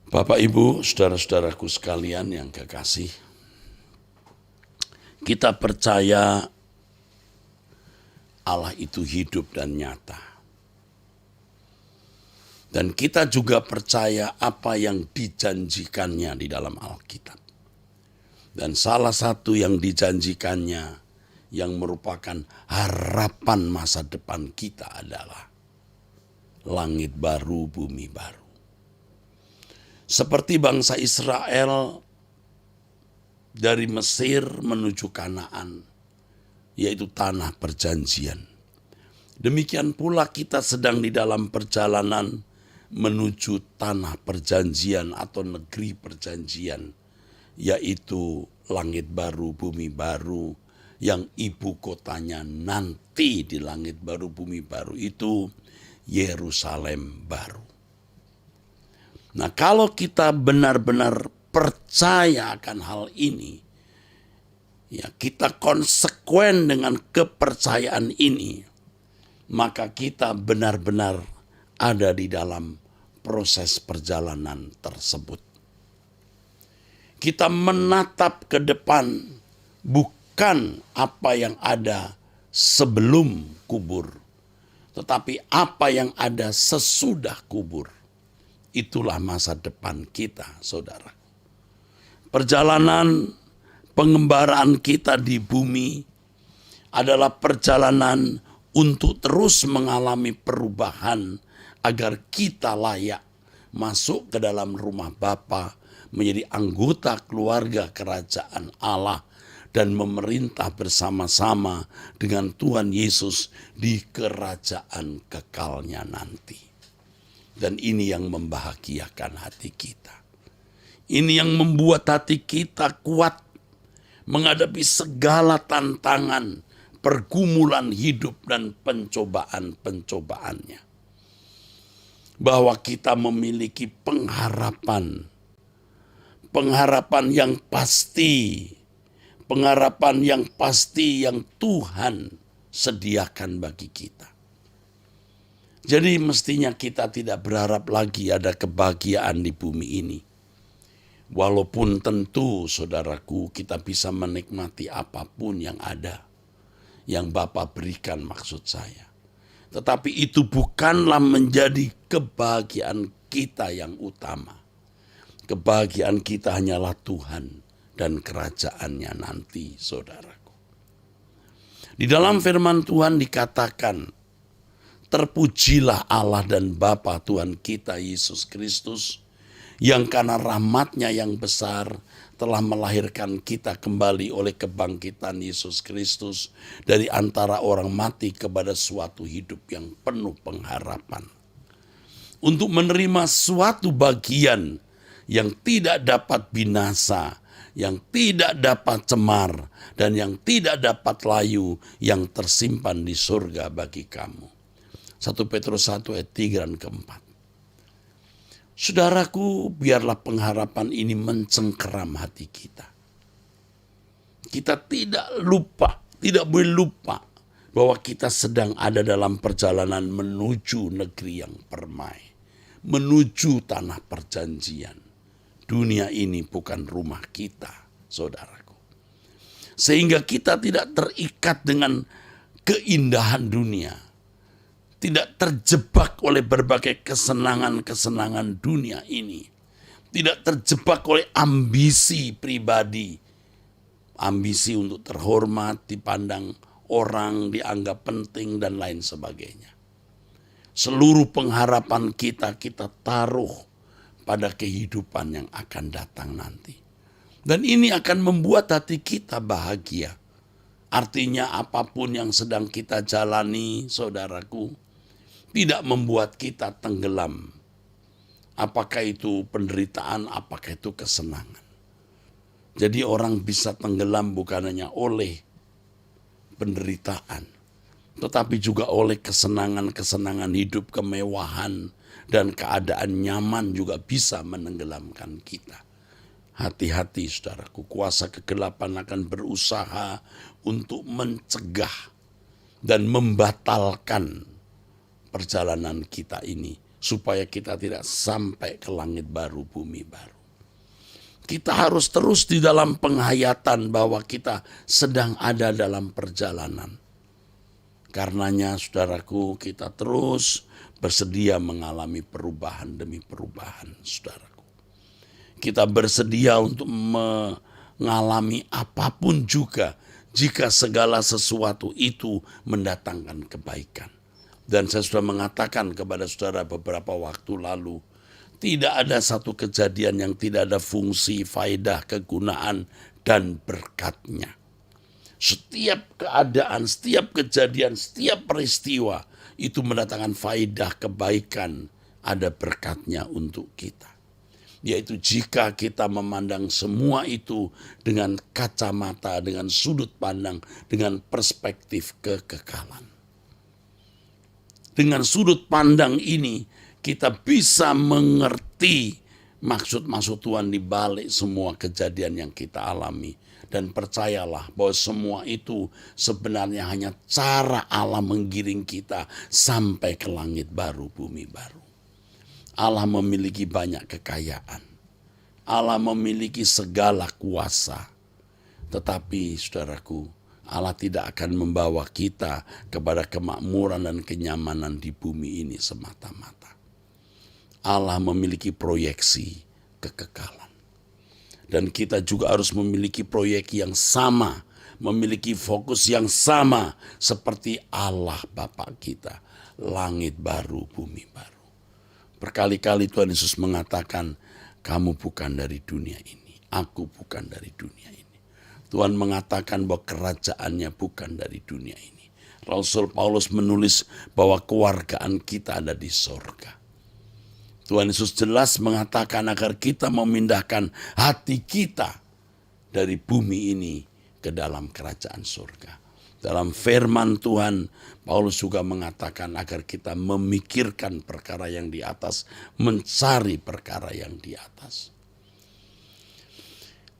Bapak, Ibu, saudara-saudaraku sekalian yang kekasih, kita percaya Allah itu hidup dan nyata. Dan kita juga percaya apa yang dijanjikannya di dalam Alkitab. Dan salah satu yang dijanjikannya yang merupakan harapan masa depan kita adalah langit baru, bumi baru. Seperti bangsa Israel dari Mesir menuju Kanaan, yaitu tanah perjanjian. Demikian pula kita sedang di dalam perjalanan menuju tanah perjanjian atau negeri perjanjian, yaitu langit baru, bumi baru, yang ibu kotanya nanti di langit baru, bumi baru itu Yerusalem baru. Nah, kalau kita benar-benar percaya akan hal ini, ya kita konsekuen dengan kepercayaan ini, maka kita benar-benar ada di dalam proses perjalanan tersebut. Kita menatap ke depan bukan apa yang ada sebelum kubur, tetapi apa yang ada sesudah kubur. Itulah masa depan kita, saudara. Perjalanan pengembaraan kita di bumi adalah perjalanan untuk terus mengalami perubahan agar kita layak masuk ke dalam rumah Bapa, menjadi anggota keluarga kerajaan Allah dan memerintah bersama-sama dengan Tuhan Yesus di kerajaan kekalnya nanti. Dan ini yang membahagiakan hati kita. Ini yang membuat hati kita kuat menghadapi segala tantangan, pergumulan hidup dan pencobaan-pencobaannya. Bahwa kita memiliki pengharapan yang pasti, yang Tuhan sediakan bagi kita. Jadi mestinya kita tidak berharap lagi ada kebahagiaan di bumi ini. Walaupun tentu saudaraku kita bisa menikmati apapun yang ada, yang Bapa berikan maksud saya. Tetapi itu bukanlah menjadi kebahagiaan kita yang utama. Kebahagiaan kita hanyalah Tuhan dan kerajaannya nanti, saudaraku. Di dalam firman Tuhan dikatakan, terpujilah Allah dan Bapa Tuhan kita Yesus Kristus, yang karena rahmat-Nya yang besar telah melahirkan kita kembali oleh kebangkitan Yesus Kristus dari antara orang mati kepada suatu hidup yang penuh pengharapan. Untuk menerima suatu bagian yang tidak dapat binasa, yang tidak dapat cemar, dan yang tidak dapat layu, yang tersimpan di surga bagi kamu. 1 Petrus 1 ayat 3 dan keempat. Saudaraku, biarlah pengharapan ini mencengkeram hati kita. Kita tidak boleh lupa bahwa kita sedang ada dalam perjalanan menuju negeri yang permai, menuju tanah perjanjian. Dunia ini bukan rumah kita, saudaraku. Sehingga kita tidak terikat dengan keindahan dunia, tidak terjebak oleh berbagai kesenangan-kesenangan dunia ini. Tidak terjebak oleh ambisi pribadi. Ambisi untuk terhormat, dipandang orang, dianggap penting, dan lain sebagainya. Seluruh pengharapan kita taruh pada kehidupan yang akan datang nanti. Dan ini akan membuat hati kita bahagia. Artinya apapun yang sedang kita jalani, saudaraku, tidak membuat kita tenggelam. Apakah itu penderitaan, apakah itu kesenangan. Jadi orang bisa tenggelam bukan hanya oleh penderitaan, tetapi juga oleh kesenangan-kesenangan hidup, kemewahan, dan keadaan nyaman juga bisa menenggelamkan kita. Hati-hati saudaraku, kuasa kegelapan akan berusaha untuk mencegah dan membatalkan perjalanan kita ini supaya kita tidak sampai ke langit baru, bumi baru. Kita harus terus di dalam penghayatan bahwa kita sedang ada dalam perjalanan. Karenanya saudaraku, kita terus bersedia mengalami perubahan demi perubahan, saudaraku. Kita bersedia untuk mengalami apapun juga jika segala sesuatu itu mendatangkan kebaikan. Dan saya sudah mengatakan kepada saudara beberapa waktu lalu, tidak ada satu kejadian yang tidak ada fungsi, faedah, kegunaan, dan berkatnya. Setiap keadaan, setiap kejadian, setiap peristiwa itu mendatangkan faedah, kebaikan, ada berkatnya untuk kita. Yaitu jika kita memandang semua itu dengan kacamata, dengan sudut pandang, dengan perspektif kekekalan. Dengan sudut pandang ini kita bisa mengerti maksud-maksud Tuhan di balik semua kejadian yang kita alami. Dan percayalah bahwa semua itu sebenarnya hanya cara Allah menggiring kita sampai ke langit baru, bumi baru. Allah memiliki banyak kekayaan. Allah memiliki segala kuasa. Tetapi saudaraku, Allah tidak akan membawa kita kepada kemakmuran dan kenyamanan di bumi ini semata-mata. Allah memiliki proyeksi kekekalan. Dan kita juga harus memiliki proyek yang sama, memiliki fokus yang sama seperti Allah Bapa kita. Langit baru, bumi baru. Berkali-kali Tuhan Yesus mengatakan, kamu bukan dari dunia ini, aku bukan dari dunia ini. Tuhan mengatakan bahwa kerajaannya bukan dari dunia ini. Rasul Paulus menulis bahwa kewargaan kita ada di sorga. Tuhan Yesus jelas mengatakan agar kita memindahkan hati kita dari bumi ini ke dalam kerajaan surga. Dalam firman Tuhan, Paulus juga mengatakan agar kita memikirkan perkara yang di atas, mencari perkara yang di atas.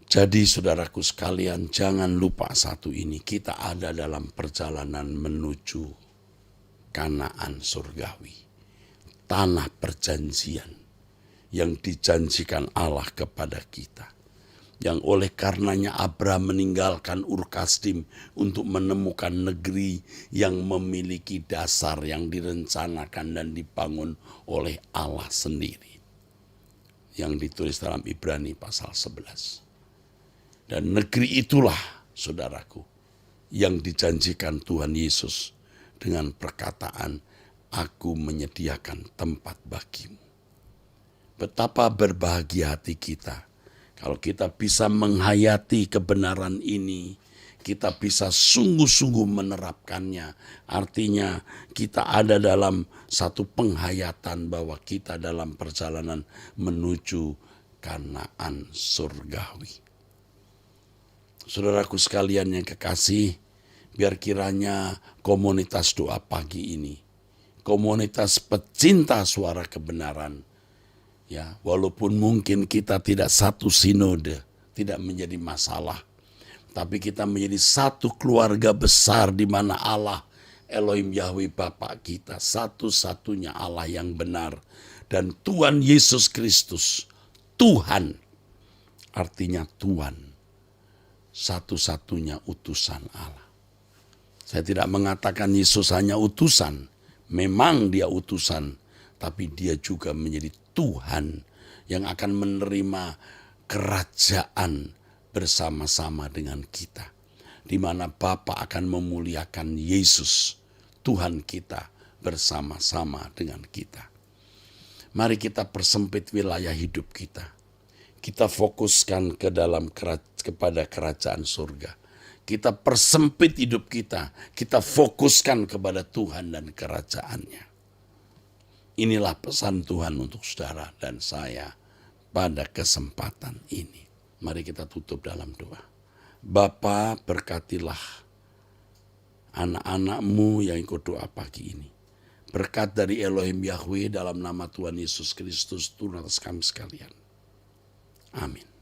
Jadi saudaraku sekalian, jangan lupa satu ini, kita ada dalam perjalanan menuju Kanaan surgawi. Tanah perjanjian yang dijanjikan Allah kepada kita. Yang oleh karenanya Abraham meninggalkan Ur Kasdim untuk menemukan negeri yang memiliki dasar yang direncanakan dan dibangun oleh Allah sendiri. Yang ditulis dalam Ibrani pasal 11. Dan negeri itulah, saudaraku, yang dijanjikan Tuhan Yesus dengan perkataan, aku menyediakan tempat bagimu. Betapa berbahagia hati kita kalau kita bisa menghayati kebenaran ini, kita bisa sungguh-sungguh menerapkannya. Artinya kita ada dalam satu penghayatan bahwa kita dalam perjalanan menuju Kanaan surgawi. Saudaraku sekalian yang kekasih, biar kiranya komunitas doa pagi ini, komunitas pecinta suara kebenaran, ya, walaupun mungkin kita tidak satu sinode, tidak menjadi masalah, tapi kita menjadi satu keluarga besar di mana Allah Elohim Yahweh Bapa kita, satu-satunya Allah yang benar, dan Tuhan Yesus Kristus, Tuhan, artinya Tuhan, satu-satunya utusan Allah. Saya tidak mengatakan Yesus hanya utusan. Memang dia utusan, tapi dia juga menjadi Tuhan yang akan menerima kerajaan bersama-sama dengan kita. Di mana Bapa akan memuliakan Yesus, Tuhan kita, bersama-sama dengan kita. Mari kita persempit wilayah hidup kita. Kita fokuskan ke dalam kepada kerajaan surga. Kita persempit hidup kita fokuskan kepada Tuhan dan kerajaannya. Inilah pesan Tuhan untuk saudara dan saya pada kesempatan ini. Mari kita tutup dalam doa. Bapa, berkatilah anak-anakmu yang ikut doa pagi ini. Berkat dari Elohim Yahweh dalam nama Tuhan Yesus Kristus turun atas kami sekalian. Amin.